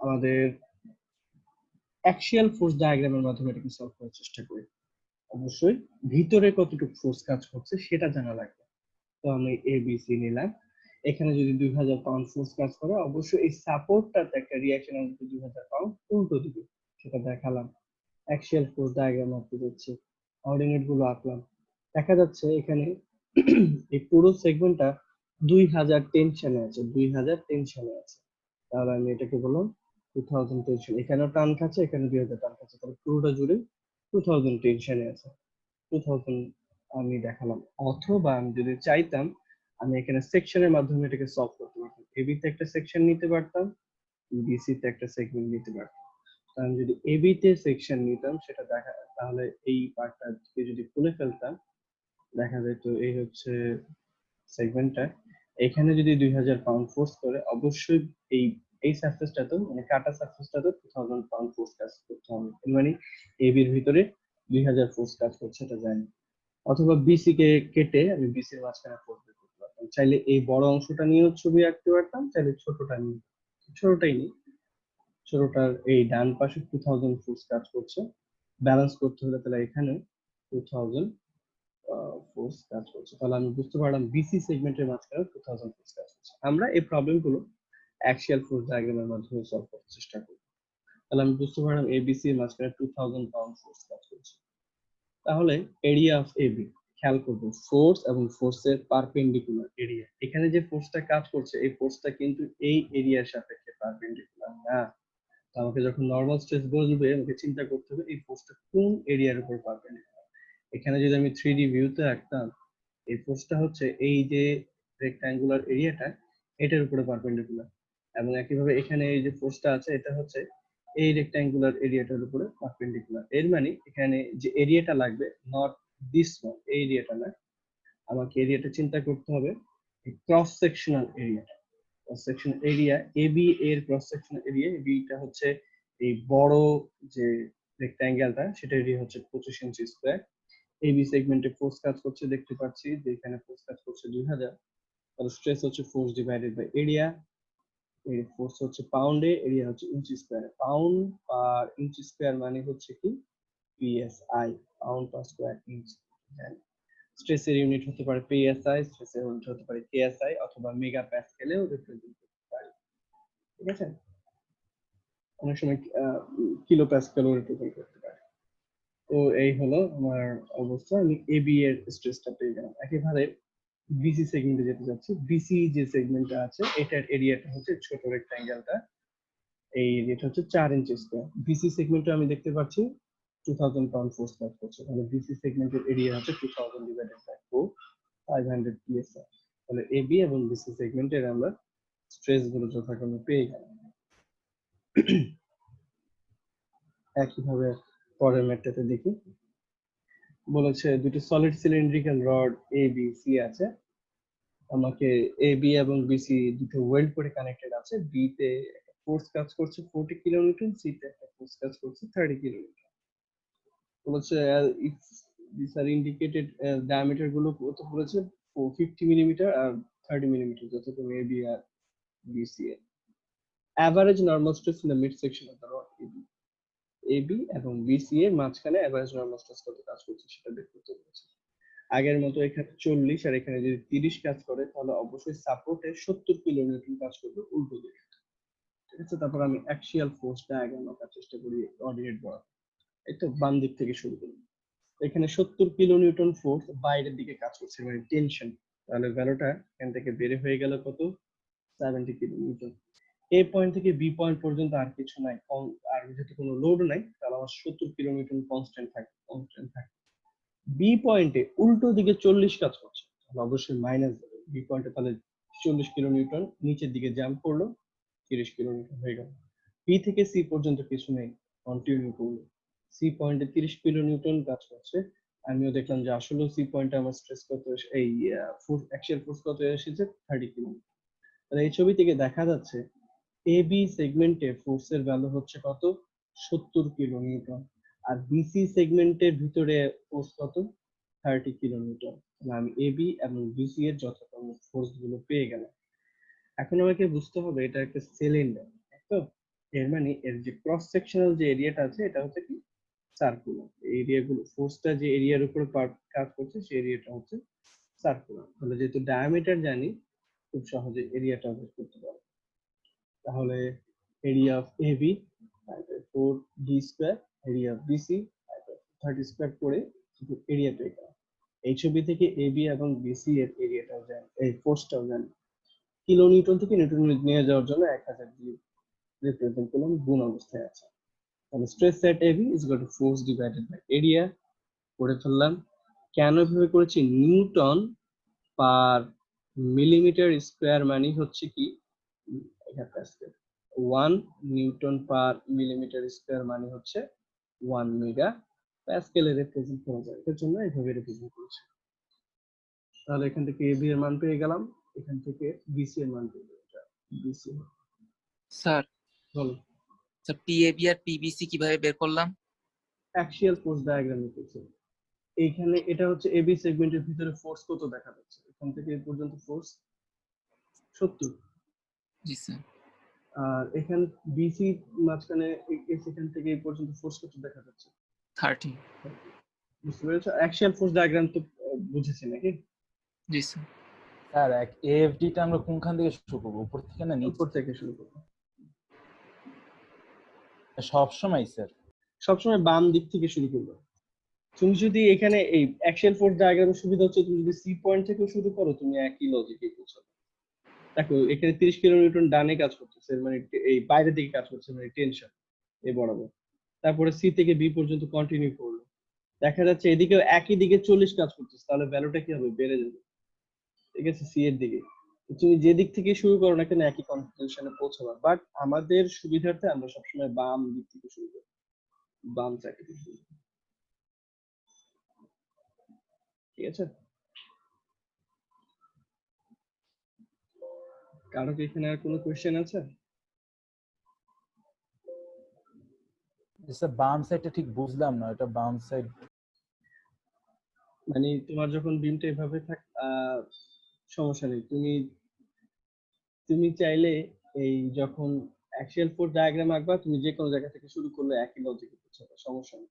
আমাদের axial force ডায়াগ্রামের মাধ্যমে এটাকে সলভ করার চেষ্টা করি। অবশ্যই ভিতরে কতটুকু ফোর্স কাজ করছে সেটা জানা লাগবে। তো আমি এবিসি নিলাম, এখানে যদি 2000 পাউন্ড ফোর্স কাজ করে অবশ্যই এই সাপোর্টটাতে একটা রিঅ্যাকশন আসবে 2000 পাউন্ড উল্টো দিকে, সেটা দেখালাম। অ্যাক্সিয়াল ফোর্স ডায়াগ্রাম আঁকতে যাচ্ছি, অর্ডিনেট গুলো আঁকলাম। দেখা যাচ্ছে এখানে এই পুরো সেগমেন্টটা 2000 টেনশনে আছে, 2000 টেনশনে আছে। তাহলে আমি এটাকে বললাম 2000 টেনশন, এখানেও টান খাচ্ছে, এখানে 2000 টান খাচ্ছে, তাহলে পুরোটা জুড়ে 2000 টেনশনে আছে। 2000 আমি দেখালাম। অথবা আমি যদি চাইতাম আমি এখানে সেকশনের মাধ্যমে এটাকে সলভ করতে পারতাম, এবি তে একটা সেকশন নিতে পারতাম, বিসি তে একটা সেগমেন্ট নিতে পারতাম। তো আমি যদি এবি তে সেকশন নিতাম সেটা দেখা, তাহলে এই পার্টটাকে যদি খুলে ফেলতাম দেখা যেত এই হচ্ছে সেগমেন্টটা। এখানে যদি 2000 পাউন্ড ফোর্স করে অবশ্যই এই এই সারফেসটা তো মানে কাটা সারফেসটা তো 2000 পাউন্ড ফোর্স কাজ করতে হবে, মানে এবির ভিতরে 2000 ফোর্স কাজ করছে এটা জানি। অথবা বিসি কে কেটে আমি বিসি এর মাঝখানে ফোর্স বের করতে পারতাম, চাইলে এই বড় অংশটা নিয়েও ছবি আঁকতে পারতাম, চাইলে ছোটটা নিয়ে, ছোটটাই নিই। ছোটটার এই ডান পাশে 2000 ফোর্স কাজ করছে, ব্যালেন্স করতে হলে তাহলে এখানে 2000 ফোর্স কাজ করছে, তাহলে আমি বুঝতে পারলাম বিসি সেগমেন্টের মাঝখানে 2000 ফোর্স কাজ করছে। আমরা এই প্রবলেমগুলো অ্যাক্সিয়াল ফোর্স ডায়াগ্রামের মাধ্যমে সলভ করার চেষ্টা করব। তাহলে আমি বুঝতে পারলাম এবিসি এর মাঝখানে 2000 পাউন্ড ফোর্স কাজ করছে। তাহলে এরিয়া অফ এবি খেয়াল করব, ফোর্স এবং ফোর্সের পারপেন্ডিকুলার এরিয়া, এখানে যে ফোর্সটা কাজ করছে এই ফোর্সটা কিন্তু এই এরিয়ার সাপেক্ষে পারপেন্ডিকুলার না। তো আমাকে যখন নরমাল স্ট্রেস বলবে আমাকে চিন্তা করতে হবে এই ফোর্সটা কোন এরিয়ার উপর পারপেন্ডিকুলার। এখানে যদি আমি 3D ভিউতে রাখতাম এই ফোর্সটা হচ্ছে এই যে রেক্ট্যাঙ্গুলার এরিয়াটা এটার উপরে পারপেন্ডিকুলার, এবং একইভাবে এখানে এই যে ফোর্সটা আছে এটা হচ্ছে এই রেক্ট্যাঙ্গুলার এরিয়াটার উপরে পারপেন্ডিকুলার। এর মানে এখানে যে এরিয়াটা লাগবে নট দিস ওয়ান, এই এরিয়াটা না, আমাকে এরিয়াটা চিন্তা করতে হবে ক্রস সেকশনাল এরিয়াটা। ক্রস সেকশন এরিয়া এবি এর ক্রস সেকশনাল এরিয়া, বিটা হচ্ছে এই বড় যে রেক্ট্যাঙ্গেলটা সেটা এরিয়া হচ্ছে 25 ইঞ্চি স্কয়ার। এবি সেগমেন্টে ফোর্স কাজ করছে দেখতে পাচ্ছি যে এখানে ফোর্স কাজ করছে 2000, তাহলে স্ট্রেস হচ্ছে ফোর্স ডিভাইডেড বাই এরিয়া। এই ফোর্স হচ্ছে পাউন্ডে, এরিয়া হচ্ছে ইঞ্চি স্কয়ারে, পাউন্ড পার ইঞ্চি স্কয়ার মানে হচ্ছে কি পিএসআই, পাউন্ড পার স্কয়ার ইঞ্চ। স্ট্রেসের ইউনিট হতে পারে পিএসআই, স্ট্রেসের ইউনিট হতে পারে কেএসআই অথবা মেগা প্যাসকেলেও রিপ্রেজেন্ট করতে পারি। ঠিক আছে, অনেক সময় কিলো প্যাসকেলও রিপ্রেজেন্ট করতে পারি। তো এই হলো আমার অবস্থা, আমি এবি এর স্ট্রেসটা পেয়ে গেলাম। একেবারে বিসি সেগমেন্টে যেতে যাচ্ছি। বিসি যে সেগমেন্টটা আছে এটার এরিয়াটা হচ্ছে ছোট রেক্ট্যাঙ্গেলটা, এই এরিয়াটা হচ্ছে 4 ইঞ্চি স্কয়ার। বিসি সেগমেন্টে আমি দেখতে পাচ্ছি 2000 পাউন্ড ফোর্স কাজ করছে, তাহলে বিসি সেগমেন্টের এরিয়া হচ্ছে 2000 ডিভাইডেড বাই 4, 500 পিএসআই। তাহলে এবি এবং বিসি সেগমেন্টের আমরা স্ট্রেস গুলো যথাক্রমে পেয়ে গেলাম। একইভাবে পরের ম্যাটটাতে দেখি, বলেছে দুটো solid cylindrical rod A B C আছে, আমাকে এ বি এবং বিসি দুটো ওয়েল্ড করে কানেক্টেড আছে। বি তে একটা ফোর্স কাজ করছে 40 কিলোনিউটন, সি তে একটা ফোর্স কাজ করছে 30 কিলোনিউটন। বলেছে if this are indicated diameter গুলো কত বলেছে 50 মিলিমিটার আর 30 মিলিমিটার, যথাক্রমে এ বি আর বিসি এর average normal stress in the mid section of the rod AB, AB এবং বিসি এর মাঝখানে অ্যাভারেজ নরমাল স্ট্রেস কত কাজ করছে সেটা বের করতে বলেছে। আগের মতো এখানে 40 আর এখানে যদি 30 কাজ করে তাহলে অবশ্যই সাপোর্টে 70 কিলোনিউটন কাজ করবে উল্টো দিকে। ঠিক আছে, তারপর আমি অ্যাক্সিয়াল ফোর্স ডায়াগ্রাম আঁকার চেষ্টা করি কোঅর্ডিনেট বরাবর। এই তো বাম দিক থেকে শুরু করি। এখানে 70 কিলোনিউটন ফোর্স বাইরের দিকে কাজ করছে মানে টেনশন, তাহলে ভ্যালুটা এখান থেকে বের হয়ে গেল কত 70 কিলোনিউটন। এ পয়েন্ট থেকে বি পয়েন্ট পর্যন্ত আর কিছু নাই, আর যেহেতু কোনো লোড নাই তাহলে আমার 70 কিলোনিউটন কনস্ট্যান্ট থাকে। বি পয়েন্টে উল্টো দিকে 40 কাজ করছে, তাহলে অবশ্যই মাইনাস দেবে বি পয়েন্টে, তাহলে 40 কিলো নিউটন নিচের দিকে জাম্প করলো, 30 কিলো নিউটন হয়ে গেল। বি থেকে সি পর্যন্ত কিছু নেই, কন্টিনিউ করলো, সি পয়েন্টে 30 কিলো নিউটন কাজ করছে। আমিও দেখলাম যে আসলে সি পয়েন্টে আমার স্ট্রেস কত, এই ফোর্স অ্যাক্সিয়াল ফোর্স কত এসেছে 30 কিলো। তাহলে এই ছবি থেকে দেখা যাচ্ছে এ বি সেগমেন্টে ফোর্সের ভ্যালু হচ্ছে কত 70 কিলো নিউটন, আর বিসি সেগমেন্টের ভিতরে ফোর্স কত 30 কিলো নিউটন। আমি এ বি এবং বিসি এর যথাক্রম ফোর্স গুলো পেয়ে গেলাম। এখন আমাকে বুঝতে হবে এটা একটা সিলিন্ডার, তাই তো? এর মানে এর যে ক্রস সেকশনাল যে এরিয়াটা আছে এটা হচ্ছে কি সার্কুলার। এরিয়াগুলো ফোর্সটা যে এরিয়ার উপর কাজ করছে সেই এরিয়াটা হচ্ছে সার্কুলার। তাহলে যেহেতু ডায়ামিটার জানি খুব সহজে এরিয়াটা বের করতে পারবো। তাহলে area of AB 4d square, area of BC 30 square করে শুধু এরিয়া পেয়ে গেলাম। এই ছবি থেকে এবি এবং বিসি এর এরিয়াটাও জানি, এই ফোর্সটাও জানি। কিলো নিউটন থেকে নিউটন নিয়ে যাওয়ার জন্য 1000 দিয়ে রিপ্রেজেন্ট করলাম, গুণ অবস্থায় আছে। তাহলে stress at AB is equal to force divided by area করে ফেললাম। কেন এভাবে করেছি? নিউটন পার মিলিমিটার স্কয়ার মানে হচ্ছে কি 1 নিউটন পার মিলিমিটার স্কয়ার মানে হচ্ছে 1 মেগা প্যাসকেলে রিপ্রেজেন্ট করা যায়, এর জন্য এইভাবে রিপ্রেজেন্ট করেছি। তাহলে এখান থেকে এবি এর মান পেয়ে গেলাম, এখান থেকে বিসি এর মান পেয়ে গেলাম। বিসি স্যার বলো। স্যার পিএবি আর পিবিসি কিভাবে বের করলাম? অ্যাক্সিয়াল ফোর্স ডায়াগ্রাম লিখেছি। এইখানে এটা হচ্ছে এবি সেগমেন্টের ভিতরে ফোর্স কত দেখা যাচ্ছে, এখান থেকে এই পর্যন্ত ফোর্স 70। জি স্যার। আর এখানে বিসি মাঝখানে এখান থেকে এই পর্যন্ত ফোর্স কত দেখা যাচ্ছে? 30। বুঝতে পেরেছো? অ্যাক্সিয়াল ফোর্স ডায়াগ্রাম তো বুঝেছি নাকি? জি স্যার। স্যার এএফডি টা আমরা কোনখান থেকে শুরু করব, উপর থেকে না নিচ উপর থেকে শুরু করব। সব সময় স্যার? সবসময় বাম দিক থেকে শুরু করবে। তুমি যদি এখানে এই অ্যাক্সিয়াল ফোর্স ডায়াগ্রামের সুবিধা হচ্ছে তুমি যদি সি পয়েন্ট থেকে শুরু করো তুমি একই লজিকে পৌঁছাবে। দেখো এখানে 30 কিলো নিউটন ডানে কাজ করতেছে, মানে এই বাইরের দিকে কাজ করছে, মানে টেনশন এই বরাবর। তারপরে সি থেকে বি পর্যন্ত কন্টিনিউ করলো, দেখা যাচ্ছে এদিকেও একই দিকে 40 কাজ করতেছে, তাহলে ভ্যালুটা কি হবে? বেড়ে যাবে। ঠিক আছে, সি এর দিকে তুমি যে দিক থেকে শুরু করো না কেন একই কনক্লুশনে পৌঁছাবা, বাট আমাদের সুবিধার্থে আমরা সবসময় বাম দিক থেকে শুরু করি, বাম সাইড থেকে শুরু করি। ঠিক আছে, কারো কি এখানে আর কোনো কোশ্চেন আছে? স্যার বাম সাইডটা ঠিক বুঝলাম না, এটা বাম সাইড মানে তোমার যখন বিমটা এভাবে থাক সমস্যা নেই, তুমি তুমি চাইলে এই যখন অ্যাক্সিয়াল ফোর্স ডায়াগ্রাম আঁকবা তুমি যে কোনো জায়গা থেকে শুরু করলে একই লজিকে পৌঁছাবে, সমস্যা নেই।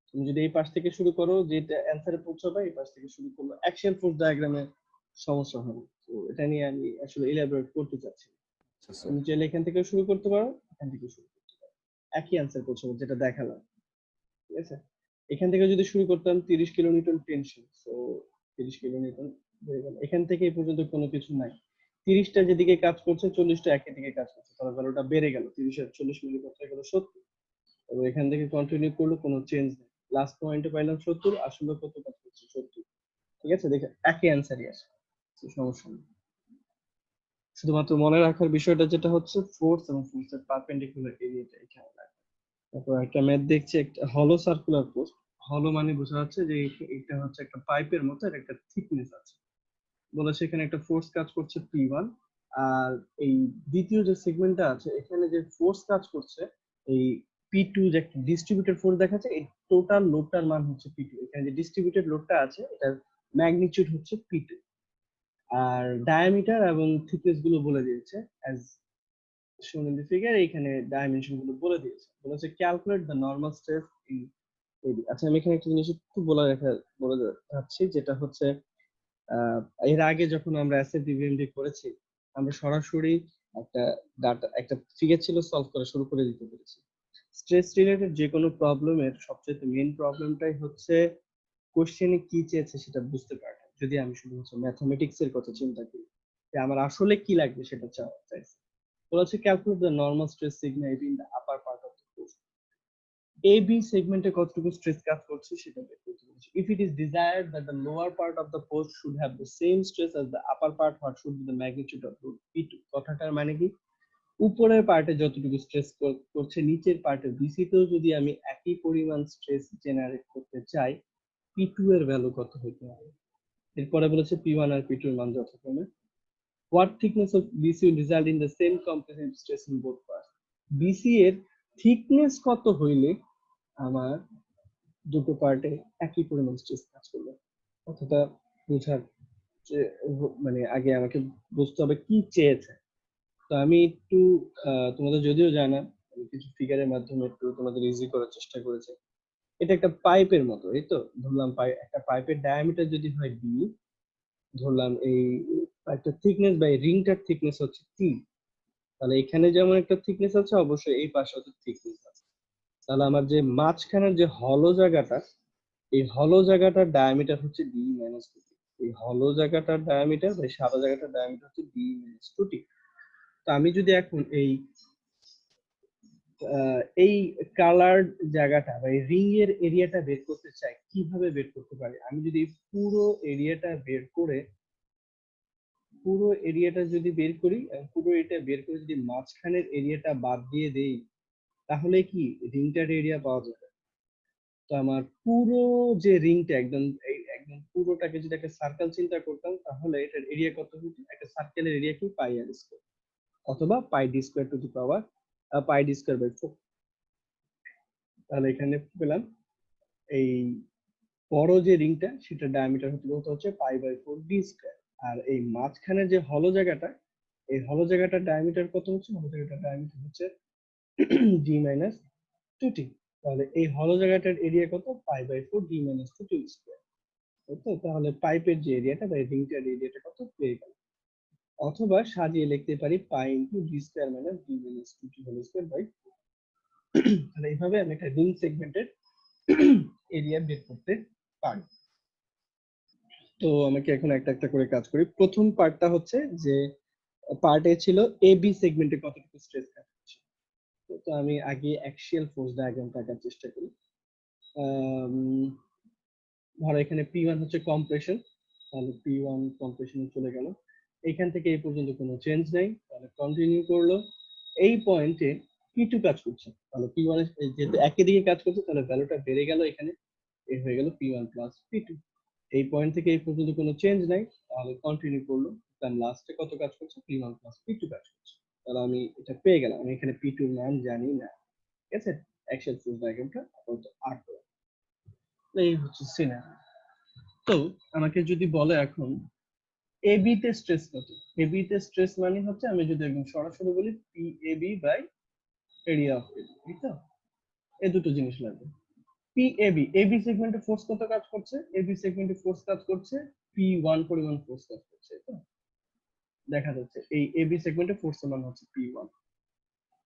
তুমি যদি এই পাশ থেকে শুরু করো যেটা অ্যান্সারে পৌঁছাবে, এই পাশ থেকে শুরু করলে অ্যাক্সিয়াল ফোর্স ডায়াগ্রামে সমস্যা হবে। তো এটা নিয়ে আমি আসলে ইলাবোরেট করতে চাচ্ছি। তুমি চাইলে এখান থেকে শুরু করতে পারো, এখান থেকে শুরু করতে পারো, একই অ্যান্সার পৌঁছাবে যেটা দেখালাম। ঠিক আছে, এখান থেকে যদি শুরু করতাম 30 kilo Newton tension, so 30 kilo Newton হয়ে গেল। এখান থেকে এই পর্যন্ত কোনো কিছু নাই, 30টা যেদিকে কাজ করছে 40টা একই দিকে কাজ করছে, তাহলে ভ্যালুটা বেড়ে গেল, 30 আর 40 মিলে কত হয়ে গেল? 70। এবং এখান থেকে কন্টিনিউ করলো, কোনো চেঞ্জ নেই, লাস্ট পয়েন্টে পাইলাম 70, আসলে কত কাজ করছে? 70। ঠিক আছে, দেখে একই অ্যান্সারই আসে, সমস্যা নেই। শুধুমাত্র মনে রাখার বিষয়টা যেটা হচ্ছে ফোর্স এবং ফোর্সের পারপেন্ডিকুলার এরিয়াটা এখানে লাগবে। তারপর একটা ম্যাথ দেখছি, একটা হলো সার্কুলার পোস্ট। হলো মানে বোঝা যাচ্ছে যে এটা হচ্ছে একটা পাইপের মতো, এর একটা থিকনেস আছে। বলেছে এখানে একটা ফোর্স কাজ করছে P1, আর এই দ্বিতীয় যে সেগমেন্টটা আছে এখানে যে ফোর্স কাজ করছে এই P2, যে একটা ডিস্ট্রিবিউটেড ফোর্স দেখাচ্ছে, এই টোটাল লোডটার মান হচ্ছে P2। এখানে যে ডিস্ট্রিবিউটেড লোডটা আছে এটার ম্যাগনিটিউড হচ্ছে P2। আর ডায়ামিটার এবং থিকনেস গুলো বলে দিয়েছে as shown in the figure, এখানে ডাইমেনশন গুলো বলে দিয়েছে, বলেছে calculate the normal stress in AB. আচ্ছা আমি এখানে একটা জিনিস একটু বলে যাচ্ছি, যেটা হচ্ছে এর আগে যখন আমরা এসএফডি ভিএমডি করেছি আমরা সরাসরি একটা ডাটা, একটা ফিগার ছিল, সলভ করা শুরু করে দিতে পেরেছি। স্ট্রেস রিলেটেড যে কোনো প্রবলেমের সবচেয়ে মেইন প্রবলেমটাই হচ্ছে কোশ্চেনে কি চেয়েছে সেটা বুঝতে পারা। যদি আমি শুধুমাত্র ম্যাথমেটিক্স এর কথা চিন্তা করি যে আমার আসলে কি লাগবে সেটা চাইছে, বলেছে calculate the normal stress sigma AB in the upper part of the post. AB সেগমেন্টে কতটুকু স্ট্রেস কাজ করছে সেটা বের করতে বলেছে। If it is desired that the lower part of the post should have the same stress as the upper part, what should be the magnitude of load P2? কথাটার মানে কি, উপরের পার্টে যতটুকু স্ট্রেস করছে নিচের পার্টে BC তেও যদি আমি একই পরিমাণ স্ট্রেস জেনারেট করতে চাই, P2 এর ভ্যালু কত হতে হবে? এরপরে বলেছে P1 আর P2 এর মান যথাক্রমে what thickness of BC will result in the same compressive stress in both parts? BC এর থিকনেস কত হইলে আমার দুটো পার্টে একই পরিমাণ স্ট্রেস কাজ করবে? অতটা বোঝার মানে আগে আমাকে বুঝতে হবে কি চেয়েছে। তো আমি একটু তোমাদের যদিও জানা, আমি কিছু ফিগারের মাধ্যমে একটু তোমাদের ইজি করার চেষ্টা করেছি। এটা একটা পাইপের মতো, এই তো ধরলাম একটা পাইপের ডায়ামিটার যদি হয় d, ধরলাম এই পাইপটার থিকনেস বা এই রিংটার থিকনেস হচ্ছে t, তাহলে এখানে যেমন একটা থিকনেস আছে অবশ্যই এই পাশে একটা থিকনেস আছে। তাহলে আমার যে মাঝখানের যে হলো জায়গাটা, এই হলো জায়গাটার ডায়ামিটার হচ্ছে d মাইনাস 2t। এই হলো জায়গাটার ডায়ামিটার বা সাদা জায়গাটার ডায়ামিটার হচ্ছে d মাইনাস 2t। তো আমি যদি এখন এই কালার জায়গাটা বা এই রিং এর এরিয়াটা বের করতে চাই, কিভাবে বের করতে পারি? আমি যদি পুরো এরিয়াটা বের করে পুরো এরিয়াটা যদি বের করি পুরো এটা বের করে যদি মাঝখানের এরিয়াটা বাদ দিয়ে দেই, তাহলে কি রিংটার এরিয়া পাওয়া যাবে। তো আমার পুরো যে রিংটা একদম পুরোটাকে যদি একটা সার্কেল চিন্তা করতাম, তাহলে এটার এরিয়া কত হতো? একটা সার্কেলের এরিয়া কি পাই আর স্কয়ার অথবা pi d square to the power pi d square by 4। তাহলে এখানে পেলাম এই বড় যে রিংটা সেটা ডায়ামিটার হচ্ছে পাই বাই 4 ডি স্কয়ার। আর এই মাঝখানের যে হলো জায়গাটা, এই হলো জায়গাটার ডায়ামিটার কত হচ্ছে? হলো জায়গাটার ডায়ামিটার হচ্ছে ডি মাইনাস 2t। তাহলে এই হলো জায়গাটার এরিয়া কত? Pi by 4 D minus 2t square. তো তাহলে পাইপের যে এরিয়াটা বা রিংটার এরিয়াটা কত পেয়ে গেল। অথবা সাজিয়ে লিখতে পারি pi into D square minus D minus 2t whole square by. তাহলে এইভাবে আমি একটা রিং সেগমেন্টের এরিয়া বের করতে পারি। তো আমাকে এখন একটা একটা করে কাজ করি। প্রথম পার্টটা হচ্ছে যে পার্ট এ ছিল এ বি সেগমেন্টে কতটুকু স্ট্রেস কাজ করছে। তো আমি আগে অ্যাক্সিয়াল ফোর্স ডায়াগ্রামটা আঁকার চেষ্টা করি। ধরো এখানে P1 হচ্ছে কম্প্রেশন, তাহলে P1 কম্প্রেশনে চলে গেল। এখান থেকে এই পর্যন্ত কোনো চেঞ্জ নাই, তাহলে কন্টিনিউ করলো। এই পয়েন্টে P2 কাজ করছে, তাহলে P1 যেহেতু একই দিকে কাজ করছে তাহলে ভ্যালুটা বেড়ে গেল, এখানে এই হয়ে গেল P1 প্লাস P2। এই পয়েন্ট থেকে এই পর্যন্ত কোনো চেঞ্জ নাই, তাহলে কন্টিনিউ করলো। তার লাস্টে কত কাজ করছে? P1 প্লাস P2 কাজ করছে। তাহলে আমি এটা পেয়ে গেলাম। আমি এখানে P2 এর মান জানি না, ঠিক আছে। অ্যাকশন ফোর্স ডায়াগ্রামটা আপাতত আর করব। এই হচ্ছে সিনারি। তো আমাকে যদি বলে এখন এবি তে স্ট্রেস কত? এবি তে স্ট্রেস মানে হচ্ছে, আমি যদি একদম সরাসরি বলি P AB by area of AB, ঠিক তো? এই দুটো জিনিস লাগবে। পি এবি, এবি সেগমেন্টে ফোর্স কত কাজ করছে? এবি সেগমেন্টে ফোর্স কাজ করছে P1 পরিমাণ ফোর্স কাজ করছে, তো দেখা যাচ্ছে এই এবি সেগমেন্টে ফোর্সের মান হচ্ছে P1।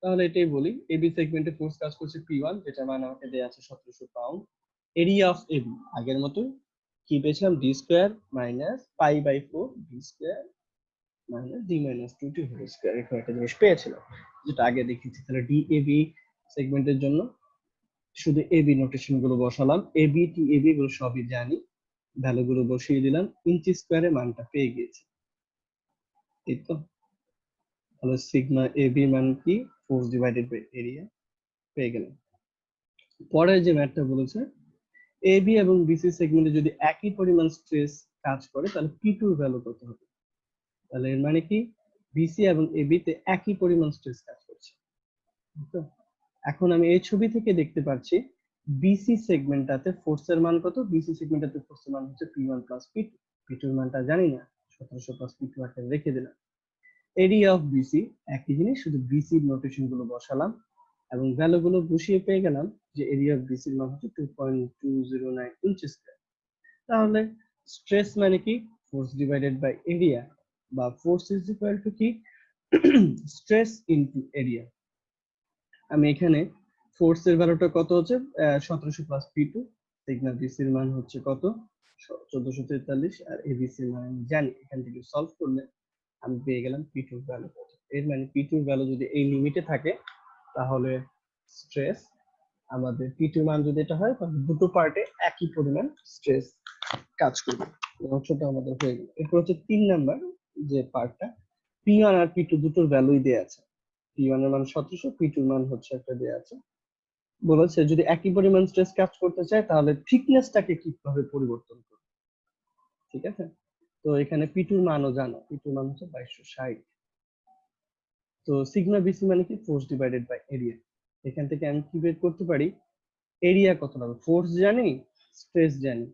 তাহলে এটাই বলি এবি সেগমেন্টে ফোর্স কাজ করছে P1, যেটা মান আমাকে দেয়া আছে 1700 পাউন্ড। এরিয়া অফ এবি আগের মতো কি পেয়েছিলাম? D square minus pi by 4 D square minus D minus 2t whole square. এরকম একটা জিনিস পেয়েছিলাম যেটা আগে দেখিয়েছি। তাহলে ডি এবি সেগমেন্টের জন্য শুধু এবি নোটেশন গুলো বসালাম, এবি টি এবি এগুলো সবই জানি, ভ্যালু গুলো বসিয়ে দিলাম, ইঞ্চি স্কয়ারে মানটা পেয়ে গিয়েছি, ঠিক তো? তাহলে সিগমা এবি মান কি? ফোর্স ডিভাইডেড বাই এরিয়া পেয়ে গেলাম। পরের যে ম্যাথটা বলেছে এবি এবং বিসি সেগমেন্টে যদি একই পরিমাণ স্ট্রেস কাজ করে তাহলে P2 এর ভ্যালু কত হবে? তাহলে এর মানে কি বিসি এবং এবি তে একই পরিমাণ স্ট্রেস কাজ করছে, তো এখন আমি এই ছবি থেকে দেখতে পাচ্ছি বিসি সেগমেন্টটাতে ফোর্সের মান কত? বিসি সেগমেন্টটাতে ফোর্সের মান হচ্ছে P1 প্লাস P2। P2 এর মানটা জানি না, 1700 প্লাস P2 আকারে রেখে দিলাম। এরিয়া অফ বিসি একই জিনিস, শুধু বিসি নোটেশন গুলো বসালাম এবং ভ্যালু গুলো বসিয়ে পেয়ে গেলাম যে এরিয়া অফ বিসি এর মান হচ্ছে 2.209 ইঞ্চি স্কয়ার। তাহলে স্ট্রেস মানে কি? ফোর্স ডিভাইডেড বাই এরিয়া, বা ফোর্স ইজ ইকুয়াল টু কি? Stress into area. আমি এখানে ফোর্স এর ভ্যালুটা কত হচ্ছে? 1700 প্লাস P2। সিগমা বিসি এর মান হচ্ছে কত? 1443। আর এবিসি এর মান আমি জানি, এখান থেকে সলভ করলে আমি পেয়ে গেলাম P2 এর ভ্যালু কত। এর মানে P2 এর ভ্যালু যদি এই লিমিটে থাকে তাহলে স্ট্রেস আমাদের P2 মান যদি এটা হয় তাহলে দুটো পার্টে একই পরিমাণ স্ট্রেস কাজ করবে। অংশটা আমাদের হয়ে গেল। এরপর হচ্ছে 3 নাম্বার যে পার্টটা, P1 আর P2 দুটোর ভ্যালুই দেয়া আছে। P1 এর মান 1700, P2 এর মান হচ্ছে একটা দেয়া আছে। বলেছে যদি একই পরিমাণ স্ট্রেস কাজ করতে চায় তাহলে থিকনেসটাকে কিভাবে পরিবর্তন করবে, ঠিক আছে? তো এখানে P2 এর মানও জানো, P2 এর মান হচ্ছে 2260। তো সিগমা বিসি মানে কি? Force divided by area. এখান থেকে আমি কি বের করতে পারি? এরিয়া কত হবে? ফোর্স জানি, স্ট্রেস জানি,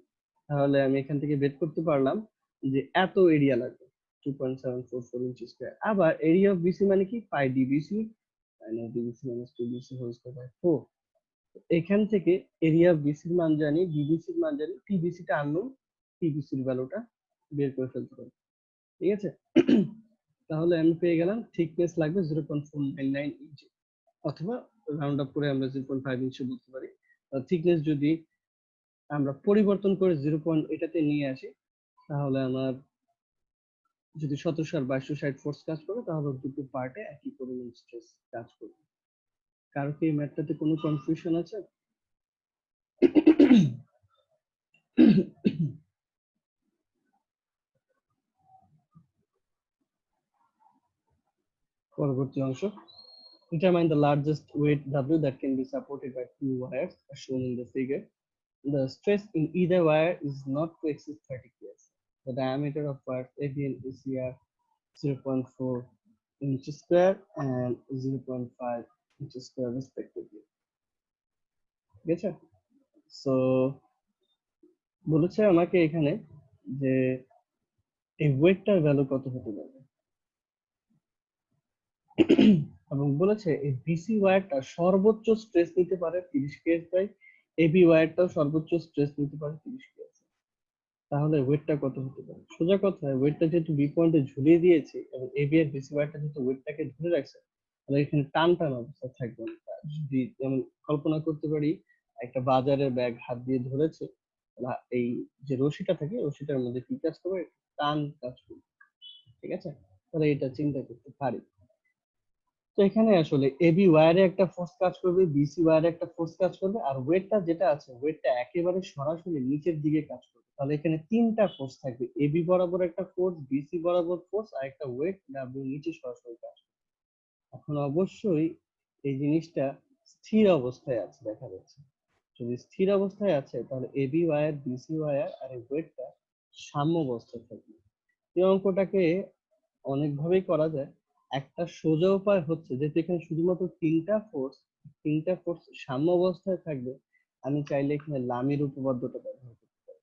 তাহলে আমি এখান থেকে বের করতে পারলাম যে এত এরিয়া লাগবে 2.744 ইঞ্চি স্কয়ার। আবার এরিয়া অফ বিসি মানে কি? Pi D BC DBC minus 2বিসি হোল স্কয়ার বাই 4। এখান থেকে এরিয়া বিসির মান জানি, ডিবিসির মান জানি, টিবিসিটা আননোন, টিবিসির ভ্যালুটা বের করে ফেলতে পারি। ঠিক আছে? তাহলে আমি পেয়ে গেলাম থিকনেস লাগবে 0.499 ইঞ্চি, অথবা রাউন্ড আপ করে আমরা 0.5 ইঞ্চি বলতে পারি। থিকনেস যদি আমরা পরিবর্তন করে 0. এটাতে নিয়ে আসি, তাহলে আমার যদি 1700 আর 2260 ফোর্স কাজ করে, তাহলে দুটো পার্টে একই পরিমাণ স্ট্রেস কাজ করবে। কারো কি এই ম্যাথটাতে কোনো কনফিউশন আছে? পরবর্তী অংশ, determine the largest weight W that can be supported by two wires as shown in the figure. The stress in either wire is not to exceed 30 kPa. The diameter of wires AB and AC are 0.4 inch square and 0.5 inch square respectively. ঠিক আছে? So বলেছে আমাকে এখানে যে এই ওয়েটটার value কত হতে পারে, এবং বলেছে এই বিসি ওয়্যারটা সর্বোচ্চ স্ট্রেস নিতে পারে 30 কেএসআই, এবি ওয়্যারটাও সর্বোচ্চ স্ট্রেস নিতে পারে 30 কেএসআই। তাহলে ওয়েটটা কত হতে পারে? সোজা কথা, ওয়েটটা যেহেতু বি পয়েন্টে ঝুলিয়ে দিয়েছে এবং এবি আর বিসি ওয়্যারটা যেহেতু ওয়েটটাকে ধরে রাখছে, তাহলে এখানে টান টান অবস্থা থাকবে না। যদি যেমন কল্পনা করতে পারি, একটা বাজারের ব্যাগ হাত দিয়ে ধরেছে, এই যে রশিটা থাকে, রশিটার মধ্যে কি কাজ করবে? টান কাজ করবে। ঠিক আছে? তাহলে এটা চিন্তা করতে পারি। তো এখানে আসলে এবি ওয়্যারে একটা ফোর্স কাজ করবে, বিসি ওয়্যারে একটা ফোর্স কাজ করবে, আর ওয়েটটা যেটা আছে, ওয়েটটা একেবারে সরাসরি নিচের দিকে কাজ করবে। তাহলে এখানে তিনটা ফোর্স থাকবে, এবি বরাবর একটা ফোর্স, বিসি বরাবর ফোর্স, আর একটা ওয়েট ডাব্লিউ নিচে সরাসরি কাজ করবে। এখন অবশ্যই এই জিনিসটা স্থির অবস্থায় আছে দেখা যাচ্ছে। যদি স্থির অবস্থায় আছে, তাহলে এবি ওয়্যার, বিসি ওয়্যার আর এই ওয়েটটা সাম্য অবস্থায় থাকবে। এই অঙ্কটাকে অনেকভাবেই করা যায়। একটা সোজা উপায় হচ্ছে, যেহেতু এখানে শুধুমাত্র তিনটা ফোর্স সাম্য অবস্থায় থাকবে, আমি চাইলে এখানে লামির উপপাদ্যটা ব্যবহার করতে পারি,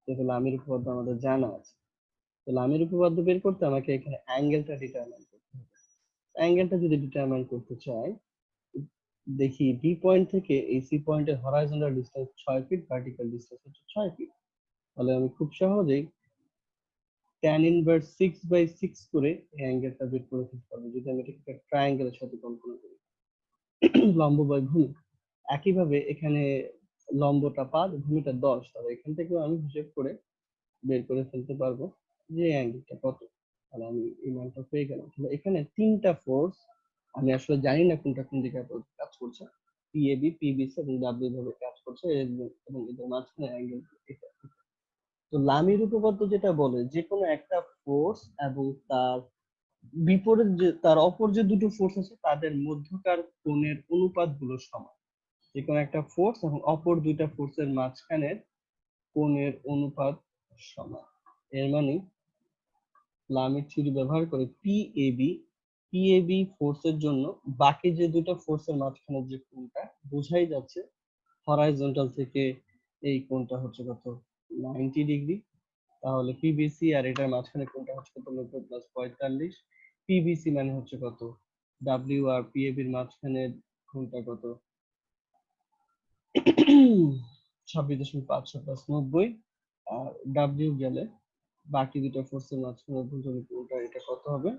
যেহেতু লামির উপপাদ্য আমাদের জানা আছে। তো লামির উপপাদ্য বের করতে আমাকে এখানে অ্যাঙ্গেলটা ডিটারমাইন করতে হবে। অ্যাঙ্গেলটা যদি ডিটারমাইন করতে চাই, দেখি বি পয়েন্ট থেকে এই সি পয়েন্টের horizontal distance 6 feet, vertical distance হচ্ছে 6 ফিট। তাহলে আমি খুব সহজেই tan ইনভার্স 6/6 করে এই অ্যাঙ্গেলটা বের করে ফেলতে পারবো, যদি আমি এটাকে একটা ট্রায়াঙ্গেলের সাথে কল্পনা করি। লম্ব বাই ভূমি, একইভাবে এখানে লম্বটা 5, ভূমিটা 10, তাহলে এখান থেকেও আমি হিসেব করে বের করে ফেলতে পারবো যে অ্যাঙ্গেলটা কত। তাহলে আমি এই মানটা পেয়ে গেলাম। তাহলে এখানে তিনটা ফোর্স, আমি আসলে জানি না কোনটা কোন দিকে কাজ করছে, পিএবি, পিবিসি এবং ডাব্লিউ ভাবে কাজ করছে, এবং এদের মাঝখানে অ্যাঙ্গেল এটা। তো লামির উপপাদ্য যেটা বলে, যে কোনো একটা ফোর্স এবং তার বিপরীত যে তার অপর যে দুটো ফোর্স আছে, তাদের মধ্যকার কোণের অনুপাতগুলো সমান। যে কোনো একটা ফোর্স এবং অপর দুইটা ফোর্সের মাঝখানের কোণের অনুপাত সমান। এর মানে লামির থিওরি ব্যবহার করে পিএবি ফোর্সের জন্য বাকি যে দুটো ফোর্সের মাঝখানের যে কোণটা, বোঝাই যাচ্ছে হরাইজন্টাল থেকে এই কোণটা হচ্ছে কত, 90 ডিগ্রি। তাহলে পিবিসি আর এটার মাঝখানে কোণটা হচ্ছে কত, 90 প্লাস 45। পিবিসি মানে হচ্ছে কত, ডাব্লিউ আর পিএবির মাঝখানে কোণটা কত, 26.5 প্লাস 90। আর ডাব্লিউ গেলে বাকি দুটো ফোর্সের মাঝখানে অভ্যন্তরীণ কোণটা, এটা কত হবে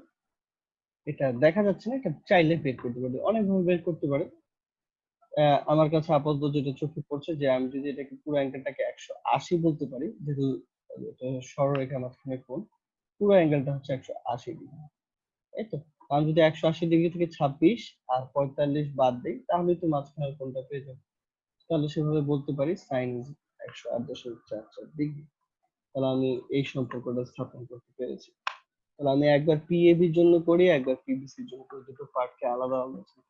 এটা দেখা যাচ্ছে না, এটা চাইলে বের করতে পারে, অনেকভাবে বের করতে পারে। আমার কাছে আপাতত যেটা চোখে পড়ছে, যে আমি যদি এটাকে পুরো অ্যাঙ্গেলটাকে 180 বলতে পারি, যেহেতু এটা সরলরেখার মাঝখানে কোণ, পুরো অ্যাঙ্গেলটা হচ্ছে 180 ডিগ্রি। এই তো আমি যদি 180 ডিগ্রি থেকে 26 আর 45 বাদ দিই, তাহলে তো মাঝখানের কোণটা পেয়ে যাবো। তাহলে সেভাবে বলতে পারি সাইন 108.44 ডিগ্রি। তাহলে আমি এই সম্পর্কটা স্থাপন করতে পেরেছি। তাহলে আমি একবার পিএবির জন্য করি, একবার পিবিসির জন্য করি, দুটো পার্টকে আলাদা আলাদা।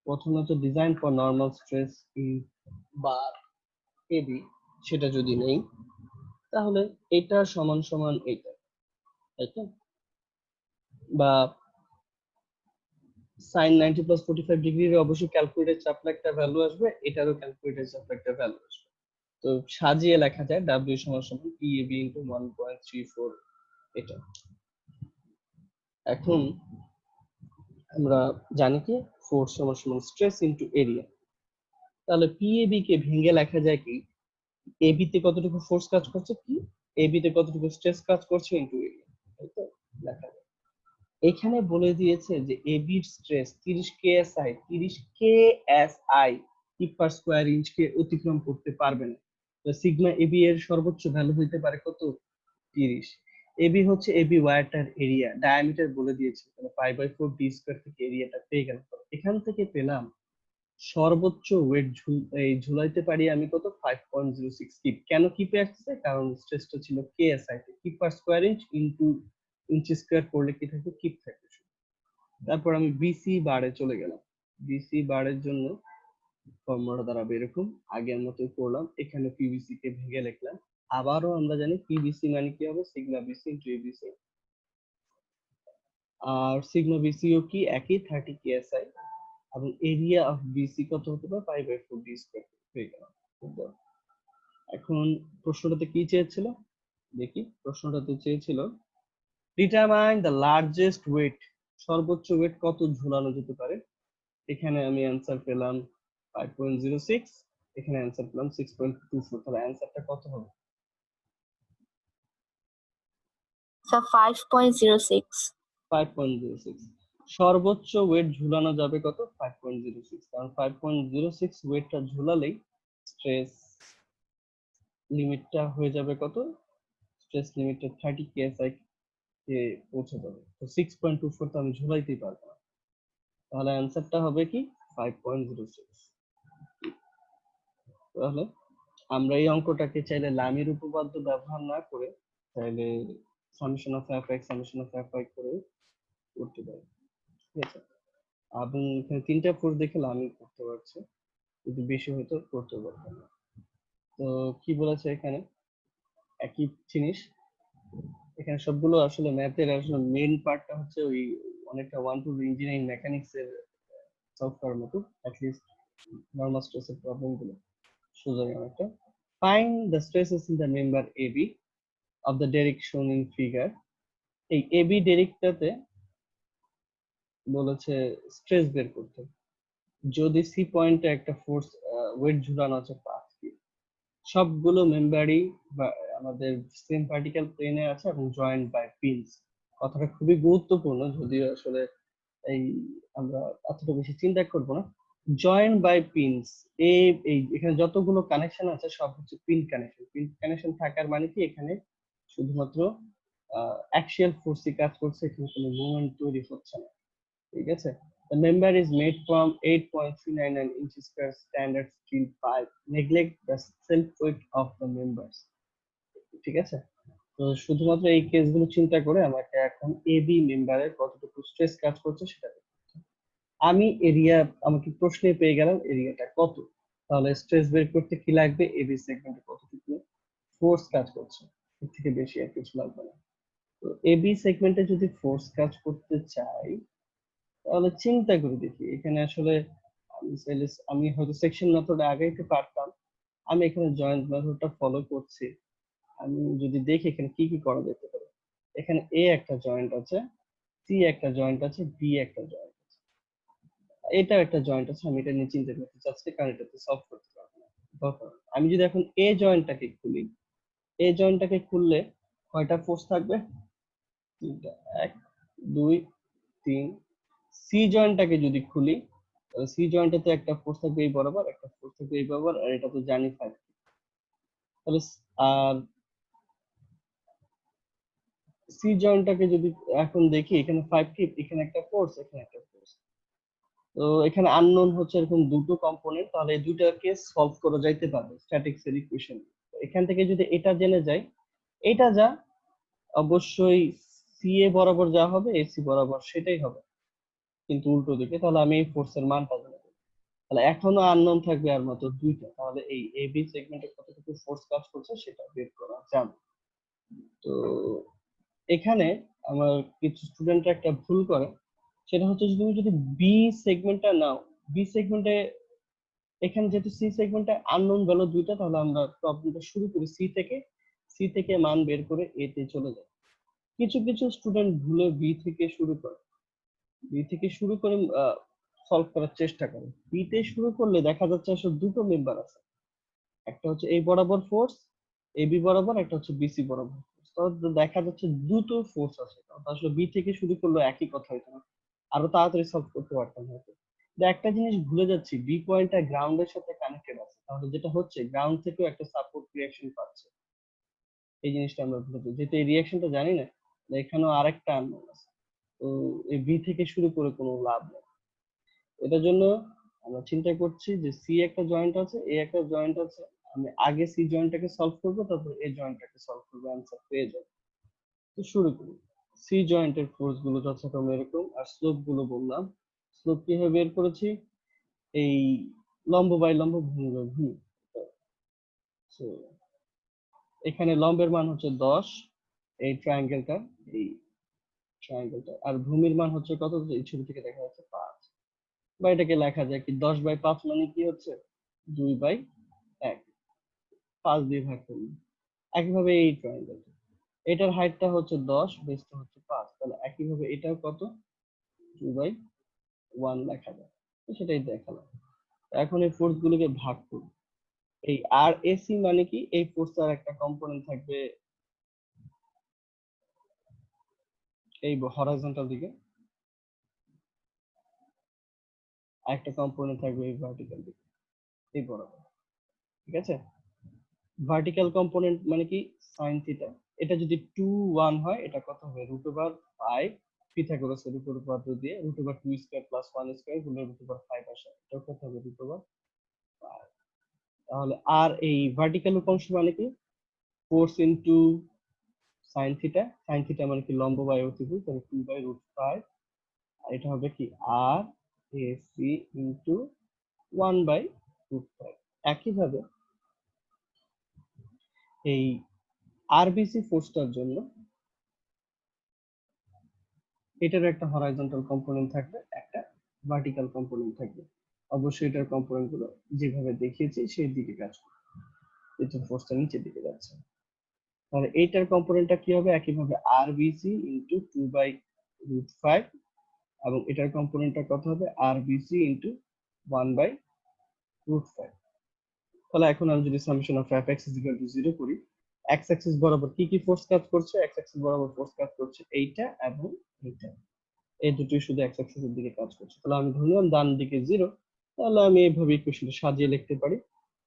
প্রথমে হচ্ছে design for normal stress in bar AB, সেটা যদি নেই, তাহলে এটা সমান সমান এইটা, তাই তো? বা sin 90 প্লাস 45 ডিগ্রির অবশ্যই ক্যালকুলেটর চাপলে একটা ভ্যালু আসবে, এটারও ক্যালকুলেটর চাপলে একটা ভ্যালু আসবে। তো সাজিয়ে লেখা যায় W সমান সমান PAB ইনটু 1.34 এটা। এখন আমরা জানি কি ফোর্স সমান সমান স্ট্রেস ইনটু এরিয়া। তাহলে পিএবি কে ভেঙে লেখা যায় কি, এবি তে কতটুকু ফোর্স কাজ করছে, কি এবি তে কতটুকু স্ট্রেস কাজ করছে ইনটু এরিয়া, তাই তো লেখা যায়। এখানে বলে দিয়েছে যে এবির স্ট্রেস 30 কেএসআই, 30 কেএসআই কি পার স্কয়ার ইঞ্চ কে অতিক্রম করতে পারবে না। তো সিগমা এবি এর সর্বোচ্চ ভ্যালু হইতে পারে কত, 30। এবি হচ্ছে এবি ওয়্যারটার এরিয়া, ডায়ামিটার বলে দিয়েছে, তাহলে π/4 ডি স্কয়ার থেকে এরিয়াটা পেয়ে গেলাম। এখান থেকে পেলাম সর্বোচ্চ ওয়েট ঝুলাইতে পারি আমি কত, 5.06 কিপ। কেন কিপে আসছে, কারণ স্ট্রেসটা ছিল কেএসআই তে, kip per square inch into ইঞ্চি স্কয়ার করলে কি থাকে, কিপ থাকে। তারপর আমি বিসি বারে চলে গেলাম। বিসি বারের জন্য ফর্মুলাটা দাঁড়াবে এরকম, আগের মতোই করলাম, এখানে পিভিসি কে ভেঙে লিখলাম। আবারও আমরা জানি পিভিসি মানে কি হবে, সিগমা বিসি ইনটু এবিসি, আর সিগমা বিসিও কি একই 30 কেএসআই, এবং এরিয়া অফ বিসি কত হতে পারে, π/4 ডি স্কয়ার হয়ে গেল। এখন প্রশ্নটাতে কি চেয়েছিল, দেখি প্রশ্নটাতে চেয়েছিল ডিটারমাইন দ্য লার্জেস্ট ওয়েট, সর্বোচ্চ ওয়েট কত ঝুলানো যেতে পারে। এখানে আমি অ্যান্সার পেলাম 5.06, এখানে অ্যান্সার পেলাম 6.24, তাহলে অ্যান্সারটা কত হবে, So 5.06. 5.06। সর্বোচ্চ ওয়েট ঝুলানো যাবে কত, 5.06, কারণ 5.06 ওয়েটটা ঝুলালেই স্ট্রেস লিমিটটা হয়ে যাবে কত, স্ট্রেস লিমিটটা 30 কেএসআই কে পৌঁছে যাবে। তো 6.24 তো আমি ঝুলাইতেই পারবো না, তাহলে অ্যান্সারটা হবে কি 5.06। তাহলে আমরা এই অঙ্কটাকে চাইলে লামির উপপাদ্য ব্যবহার না করে চাইলে summation of F X summation of F Y করে করতে পারি, ঠিক আছে। এবং এখানে তিনটা ফোর্স দেখে লামি করতে পারছে, যদি বেশি হতো করতে পারতাম না। তো কি বলেছে এখানে, একই জিনিস, এখানে সবগুলো আসলে ম্যাথের আসলে মেইন পার্টটা হচ্ছে ওই অনেকটা 1 to ইঞ্জিনিয়ারিং মেকানিক্স এর সলভ করার মতো, অ্যাটলিস্ট নরমাল স্ট্রেসের প্রবলেম গুলো সোজা অনেকটা। Find the stresses in the member AB of the derrick shown in figure. এই এবি ডেরিকটাতে বলেছে স্ট্রেস বের করতে, যদি সি পয়েন্টে একটা ফোর্স ওয়েট ঝুলানো আছে 5 কি, সবগুলো মেম্বারই বা আমাদের সেম ভার্টিক্যাল প্লেনে আছে এবং জয়েন্ট বাই পিনস। কথাটা খুবই গুরুত্বপূর্ণ, যদিও আসলে এই আমরা এতটা বেশি চিন্তা করব না। জয়েন্ট বাই পিনস, এই এখানে যতগুলো কানেকশন আছে সব হচ্ছে পিন কানেকশন। পিন কানেকশন থাকার মানে কি, এখানে শুধুমাত্র অ্যাক্সিয়াল ফোর্সই কাজ করছে, এখানে কোনো মুভমেন্ট তৈরি হচ্ছে না, ঠিক আছে। The member is made from 8.399 inches square standard steel pipe. Neglect the self weight of the members. ঠিক আছে, তো শুধুমাত্র এই কেসগুলো চিন্তা করে আমাকে এখন এবি মেম্বারের কতটুকু স্ট্রেস কাজ করছে সেটা দেখতে হবে। আমি এরিয়া, আমাকে প্রশ্নে পেয়ে গেলাম এরিয়াটা কত, তাহলে স্ট্রেস বের করতে কি লাগবে, এবি সেগমেন্টে কতটুকু ফোর্স কাজ করছে, এর থেকে বেশি আর কিছু লাগবে না। তো এবি সেগমেন্টে যদি ফোর্স কাজ করতে চাই, তাহলে চিন্তা করে দেখি এখানে আসলে আমি হয়তো সেকশন মেথড আগাইতে পারতাম, আমি এখানে জয়েন্ট মেথডটা ফলো করছি। আমি যদি দেখি এখানে কি কি করা যেতে পারে, এখানে এ একটা জয়েন্ট আছে, সি একটা জয়েন্ট আছে, বি একটা জয়েন্ট আছে, এটাও একটা জয়েন্ট আছে, আমি এটা নিয়ে চিন্তা করতে চাচ্ছি কারণ এটাতে সলভ করতে পারবো না। দরকার আমি যদি এখন এ জয়েন্টটাকে খুলি, এ জয়েন্টটাকে খুললে কয়টা ফোর্স থাকবে, তিনটা, 1 2 3। সি জয়েন্টটাকে যদি খুলি, তাহলে সি জয়েন্টে একটা ফোর্স থাকবে এই বরাবর, একটা ফোর্স থাকবে এই বরাবর, আর এটা তো জানি 5। তাহলে আর সি জয়েন্টটাকে যদি এখন দেখি, এখানে 5 কি, এখানে একটা ফোর্স, এখানে একটা ফোর্স, তো এখানে আননোন হচ্ছে এরকম দুটো কম্পোনেন্ট, তাহলে এই দুটাকে সলভ করা যাইতে পারবে স্ট্যাটিক্স এর ইকুয়েশন। এখান থেকে যদি এটা জেনে যাই, এটা যা অবশ্যই সি এ বরাবর যা হবে এসি বরাবর সেটাই হবে, কিন্তু উল্টো দিকে, তাহলে আমি এই ফোর্সের মানটা জানি। তাহলে এখনো আননোন থাকবে আর মাত্র দুইটা, তাহলে এই এবি সেগমেন্টে কতটুকু ফোর্স কাজ করছে সেটা বের করা যাবে। তো এখানে আমার কিছু স্টুডেন্টরা একটা ভুল করে, সেটা হচ্ছে তুমি যদি বি সেগমেন্টটা নাও, বি সেগমেন্টে এখানে যেহেতু সি সেগমেন্টে আননোন ভ্যালু দুইটা, তাহলে আমরা প্রবলেমটা শুরু করি সি থেকে মান বের করে এ তে চলে যাই। কিছু কিছু স্টুডেন্ট ভুলে বি থেকে শুরু করে, বি থেকে শুরু করে সলভ করার চেষ্টা করো। বি তে শুরু করলে দেখা যাচ্ছে আসলে দুটো মেম্বার আছে, একটা হচ্ছে এই বরাবর ফোর্স এবি বরাবর, একটা হচ্ছে বিসি বরাবর ফোর্স। তো দেখা যাচ্ছে দুটো ফোর্স আছে, তো আসলে বি থেকে শুরু করলে একই কথা হইতো না, আরো তাড়াতাড়ি সলভ করতে পারতাম হয়তো। তো একটা জিনিস ভুলে যাচ্ছি, বি পয়েন্টটা গ্রাউন্ডের সাথে কানেক্টেড আছে, তাহলে যেটা হচ্ছে গ্রাউন্ড থেকেও একটা সাপোর্ট রিঅ্যাকশন পাচ্ছে। এই জিনিসটা আমরা ভুলে যাই, যেহেতু এই রিঅ্যাকশনটা জানি না, এখানেও আরেকটা আননোন আছে। তো এই বি থেকে শুরু করে কোনো লাভ নেই। এটার জন্য আমরা চিন্তা করছি যে সি একটা জয়েন্ট আছে, এ একটা জয়েন্ট আছে, আমি আগে সি জয়েন্টটাকে সলভ করব, তারপর এ জয়েন্টটাকে সলভ করব, অ্যান্সার পেয়ে যাব। তো শুরু করি। সি জয়েন্টের ফোর্স গুলো যথাক্রমে এরকম, আর স্লোপ গুলো বললাম। স্লোপ কিভাবে বের করেছি, এই লম্ব বাই লম্ব, ভূমি বাই ভূমি। So, এখানে লম্বের মান হচ্ছে 10, এই ট্রায়াঙ্গেলটা, এই ট্রায়াঙ্গেলটা, আর ভূমির মান হচ্ছে কত, এই ছবি থেকে দেখা যাচ্ছে 5, বা এটাকে লেখা যায় কি 10/5 মানে কি হচ্ছে 2/1, 5 দিয়ে ভাগ করলে। একইভাবে এই ট্রায়াঙ্গেল, এটার হাইটটা হচ্ছে 10, বেসটা হচ্ছে 5, তাহলে একইভাবে এটাও কত 2/1 লেখা যায়। তো সেটাই দেখালাম। এখন এই ফোর্স গুলোকে ভাগ করব। এই আর এসি মানে কি, এই ফোর্সটার একটা কম্পোনেন্ট থাকবে এই হরাইজন্টাল দিকে, আর একটা কম্পোনেন্ট থাকবে এই ভার্টিক্যাল দিকে, এই বরাবর। ঠিক আছে, ভার্টিক্যাল কম্পোনেন্ট মানে কি sin থিটা। এটা যদি 2 1 হয়, এটা কত হবে √5 পিথাগোরাসের উপপাদ্য দিয়ে √2² + 1² গুণে √5 আসে, এটা কত হবে √5। তাহলে আর এই ভার্টিক্যাল উপাংশ মানে কি force into sin theta, sin theta মানে কি লম্ব বাই অতিভুজ, তাহলে 2/√5, আর এটা হবে কি আর এসি ইনটু 1/√5। একইভাবে এই আরবিসি ফোর্সটার জন্য এটার একটা হরাইজন্টাল কম্পোনেন্ট থাকবে, একটা ভার্টিক্যাল কম্পোনেন্ট থাকবে। অবশ্যই এটার কম্পোনেন্ট গুলো যেভাবে দেখিয়েছি সেই দিকে কাজ করবে, এটা ফোর্সটা নিচের দিকে যাচ্ছে। তাহলে এইটার কম্পোনেন্টটা কি হবে, একইভাবে আরবিসি ইনটু 2/√5, এবং এটার কম্পোনেন্টটা কত হবে আরবিসি ইনটু 1/√5। তাহলে এখন আমি যদি summation of F x is equal two 0 করি, এক্স অ্যাক্সিস বরাবর কি কি ফোর্স কাজ করছে, এক্স অ্যাক্সিস বরাবর ফোর্স কাজ করছে এইটা এবং এইটা, এই দুটোই শুধু এক্স অ্যাক্সিসের দিকে কাজ করছে। তাহলে আমি ধরলাম ডান দিকে 0, তাহলে আমি এইভাবে ইকুয়েশনটা সাজিয়ে লিখতে পারি,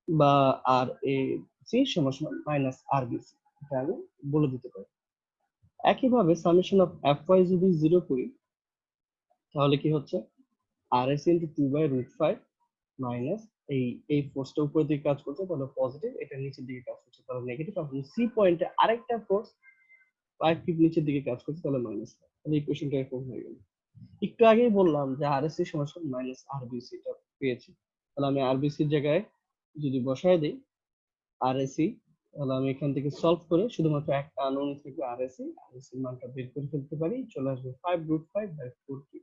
বা আর এ সি সমান সমান মাইনাস আর বি সি, এটা আমি বলে দিতে পারি। একইভাবে সামেশন অফ এফ ওয়াই যদি 0 করি, তাহলে কি হচ্ছে আর এস ইন্টু 2/√5 মাইনাস এই ফোর্সটা উপরের দিকে কাজ করছে, তাহলে পজিটিভ, এটা নিচের দিকে কাজ করছে তাহলে নেগেটিভ, এবং সি পয়েন্টে আরেকটা ফোর্স 5 ফিট নিচের দিকে কাজ করছে তাহলে মাইনাস। তাহলে ইকুয়েশনটা এরকম হয়ে গেল। একটু আগেই বললাম যে আরএসসি সমান মাইনাস আরবিসি, টা পেয়েছি। তাহলে আমি আরবিসির জায়গায় যদি বসায় দিই আরএসসি, তাহলে আমি এখান থেকে সলভ করে শুধুমাত্র একটা আননোন থেকে আরএসসি এর মানটা বের করে ফেলতে পারি, চলে আসবে 5√5/4।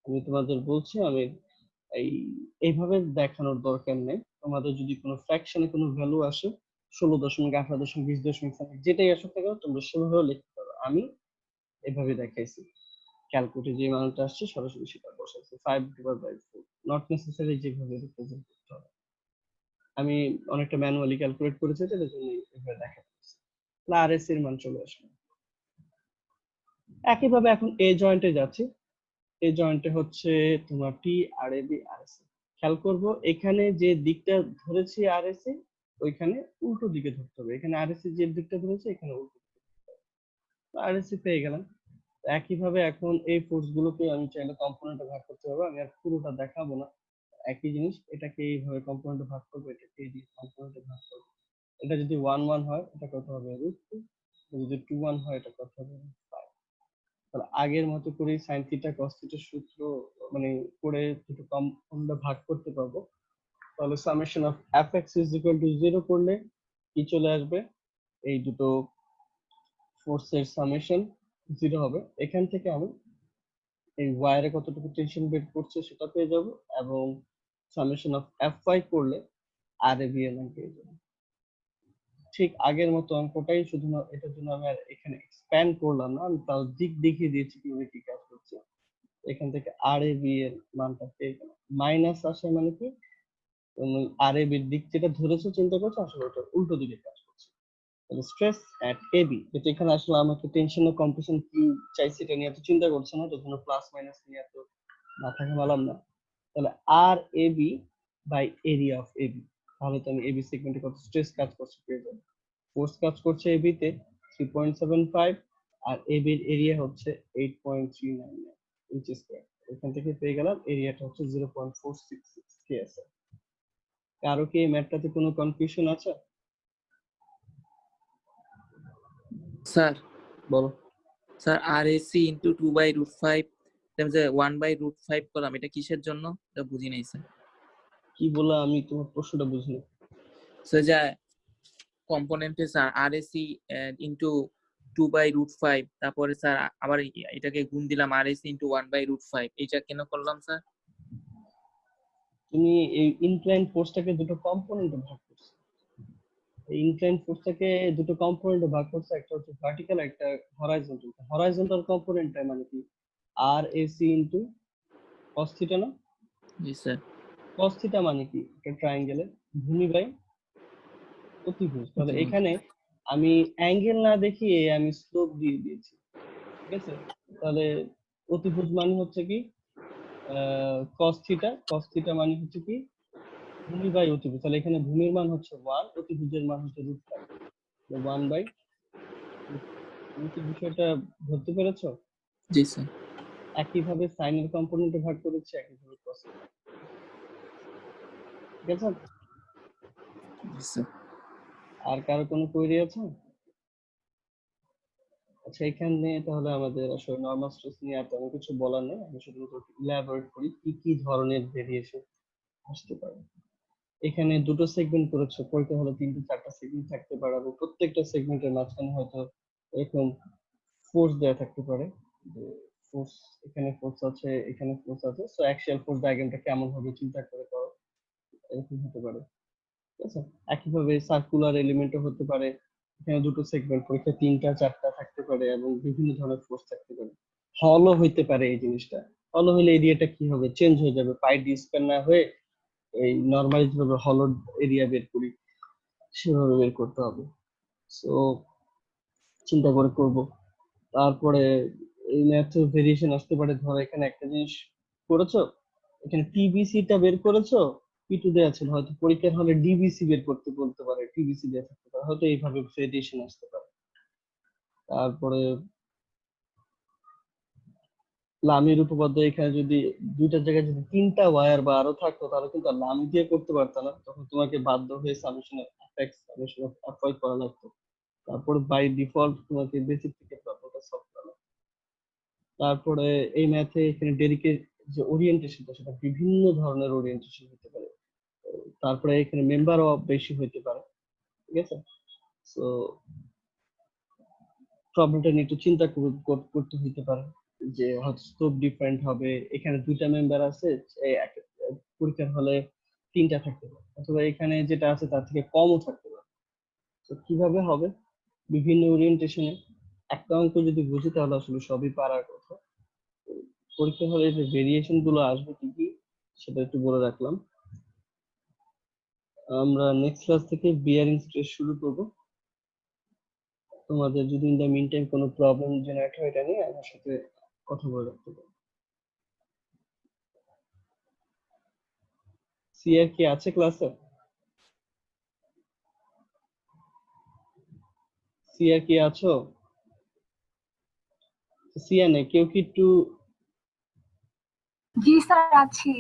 আমি তোমাদের বলছি, আমি এইভাবে দেখানোর দরকার নেই, তোমাদের যদি কোনো ফ্র্যাকশনে কোনো ভ্যালু আসে 16.18.20.5 যেটাই আসুক না কেন, তোমরা সেভাবে লিখতে পারো। আমি এভাবে দেখাইছি, ক্যালকুলেটে যে মানটা আসছে সরাসরি সেটা বসাইছি 5/4, নট নেসেসারি যেভাবে রিপ্রেজেন্ট করতে হবে। আমি অনেকটা ম্যানুয়ালি ক্যালকুলেট করেছি, এটার জন্য এভাবে দেখাচ্ছি। আরএস এর মান চলে আসবে। একইভাবে এখন এ জয়েন্টে যাচ্ছি, এই জয়েন্টে হচ্ছে তোমার টি আর এ বি আর এস। খেয়াল করব এখানে যে দিকটা ধরেছি আর এস এ, ওইখানে উল্টো দিকে ধরতে হবে, এখানে আর এস যে দিকটা ধরেছে এখানে উল্টো আর এস পেয়ে গেলাম। একইভাবে এখন এই ফোর্স গুলোকে আমি চাইলে কম্পোনেন্টে ভাগ করতে পারবো, আমি আর পুরোটা দেখাবো না। একই জিনিস, এটাকে এইভাবে কম্পোনেন্টে ভাগ করবো, এটাকে এই কম্পোনেন্টে ভাগ করবো। এটা যদি 1 1 হয় এটা কত হবে √2, যদি 2 1 হয় এটা কত হবে 5। তাহলে আগের মতো করে sin থিটা cos থিটার সূত্র মানে করে দুটো আমরা ভাগ করতে পারবো। তাহলে summation of fx is equal two 0 করলে কি চলে আসবে, এই দুটো ফোর্সের সামেশন 0 হবে। এখান থেকে আমি এই ওয়ারে কতটুকু টেনশন বের করছে সেটা পেয়ে যাব, এবং সামেশন অফ fy করলে আর এ বি এর মান পেয়ে যাব। ঠিক আগের মতো অঙ্কটাই, শুধু এটার জন্য আমি আর এখানে এক্সপ্যান্ড করলাম না, আমি তাও দিক দেখিয়ে দিয়েছি কিভাবে কি কাজ করছে। এখান থেকে আর এ বি এর মানটা পেয়ে গেলাম। মাইনাস আসে মানে কি, তুমি আর এ বির দিক যেটা ধরেছো চিন্তা করছো, আসলে ওটা উল্টো দিকে কাজ করছে। তাহলে স্ট্রেস অ্যাট এ বি, যেটা এখানে আসলে আমাকে টেনশন ও কম্প্রেশন কি চাইছে এটা নিয়ে এত চিন্তা করছে না, তখন প্লাস মাইনাস নিয়ে এত মাথা ঘামালাম না। তাহলে R A B by area of A B, তাহলে তো আমি এবি সেগমেন্টে কত স্ট্রেস কাজ করছে পেয়ে যাবো। ফোর্স কাজ করছে এবি তে 3.75, আর এবি এর এরিয়া হচ্ছে 8.399 ইঞ্চি স্কয়ার। এখান থেকে পেয়ে গেলাম এরিয়াটা হচ্ছে 0.466 কেএসএ। কারো কি এই ম্যাথটাতে কোনো কনফিউশন আছে? স্যার বলো। স্যার আরএসি ইনটু 2/√5 যে 1/√5 করলাম, এটা কিসের জন্য? এটা বুঝি নাই স্যার। কি বলা, আমি তোমার প্রশ্নটা বুঝিনি। স্যার যে কম্পোনেন্টে স্যার আরএসি ইনটু 2/√5, তারপরে স্যার আবার এটাকে গুণ দিলাম আরএসি ইনটু 1/√5, এটা কেন করলাম স্যার? তুমি এই ইনক্লাইন ফোর্সটাকে দুটো কম্পোনেন্টে ভাগ করছো। এই ইনক্লাইন ফোর্সটাকে দুটো কম্পোনেন্টে ভাগ করছো, একটা হচ্ছে ভার্টিক্যাল, একটা হরাইজন্টাল। হরাইজন্টাল কম্পোনেন্টটা মানে কি, আর এসি ইনটু cos থিটা না? জি স্যার। cos থিটা মানে কি, একটা ট্রায়াঙ্গেলের ভূমি বাই অতিভুজ। তাহলে এখানে আমি অ্যাঙ্গেল না দেখিয়ে আমি স্লোপ দিয়ে দিয়েছি, ঠিক আছে? তাহলে অতিভুজ মানে হচ্ছে কি cos থিটা, cos থিটা মানে হচ্ছে কি ভূমি বাই অতিভুজ। তাহলে এখানে ভূমির মান হচ্ছে 1, অতিভুজের মান হচ্ছে √5, 1 বাই। তুমি কি বিষয়টা ধরতে পেরেছো? জি স্যার। একইভাবে সাইনের কম্পোনেন্টে ভাগ করেছি, একইভাবে cos। ঠিক আছে? জি স্যার। আর কারো কোনো কোয়েরি আছে? আচ্ছা, এখানে তাহলে আমাদের আসলে নরমাল স্ট্রেস নিয়ে আর তেমন কিছু বলার নেই, আমি শুধুমাত্র ইলাবোরেট করি কি কি ধরনের ভেরিয়েশন আসতে পারে। এখানে দুটো সেগমেন্ট করেছো, পরীক্ষা হলো 3-4টা সেগমেন্ট থাকতে পারে, এবং প্রত্যেকটা সেগমেন্টের মাঝখানে হয়তো এরকম ফোর্স দেওয়া থাকতে পারে, যে ফোর্স, এখানে ফোর্স আছে, এখানে ফোর্স আছে, সো অ্যাক্সিয়াল ফোর্স ডায়াগ্রামটা কেমন হবে চিন্তা করে করো, এরকম হতে পারে। ঠিক আছে? একইভাবে সার্কুলার এলিমেন্টও হতে পারে, এখানে দুটো সেগমেন্ট, পরীক্ষা 3-4টা থাকতে পারে, এবং বিভিন্ন ধরনের ফোর্স থাকতে পারে। হলও হইতে পারে এই জিনিসটা। হলো হলে এরিয়াটা কি হবে, চেঞ্জ হয়ে যাবে, পাই ডি স্কয়ার না হয়ে এই নরমালি যেভাবে হলো এরিয়া বের করি সেভাবে বের করতে হবে। সো চিন্তা করে করব। তারপরে এই ম্যাথে ভেরিয়েশন আসতে পারে, ধরো এখানে একটা জিনিস করেছো, এখানে টিবিসি টা বের করেছো, পি2 দেওয়া ছিল, হয়তো পরীক্ষার হলে ডিবিসি বের করতে বলতে পারে, টিবিসি দেওয়া থাকতে পারে, হয়তো এইভাবে ভেরিয়েশন আসতে পারে। তারপরে লামির উপপাদ্য, এখানে যদি দুইটা জায়গায় যদি 3টা ওয়্যার বা আরো থাকতো তাহলে কিন্তু আর লামি দিয়ে করতে পারতো না, তখন তোমাকে বাধ্য হয়ে summation of FX, summation of FY করা লাগতো। তারপরে বাই ডিফল্ট তোমাকে বেসিক থেকে প্রবলেমটা সলভ করা লাগতো। তারপরে এই ম্যাথে এখানে ডেরিকের যে ওরিয়েন্টেশনটা, সেটা বিভিন্ন ধরনের ওরিয়েন্টেশন হতে পারে। তারপরে এখানে মেম্বার অফ বেশি হতে পারে। ঠিক আছে? সো প্রবলেমটা নিয়ে একটু চিন্তা করতে হইতে পারে, যে হয়তো স্কোপ ডিফারেন্ট হবে, এখানে দুইটা মেম্বার আছে, পরীক্ষার হলে 3টা থাকতে পারে, অথবা এখানে যেটা আছে তার থেকে কমও থাকতে পারে। তো কিভাবে হবে, বিভিন্ন ওরিয়েন্টেশনে একটা অঙ্ক যদি বুঝি তাহলে আসলে সবই পারার কথা। পরীক্ষা হলে যে ভেরিয়েশন গুলো আসবে কি কি সেটা একটু বলে রাখলাম। আমরা নেক্সট ক্লাস থেকে বিয়ারিং স্ট্রেস শুরু করব। তোমাদের যদি ইন দ্য মিন টাইম কোনো প্রবলেম জেনারেট হয় এটা নিয়ে আমার সাথে কথা বলে রাখতে পারো। সিআর কি আছে ক্লাসে? সিআর কি আছো? সিআর নেই কেউ কি একটু জি স্যার আছি।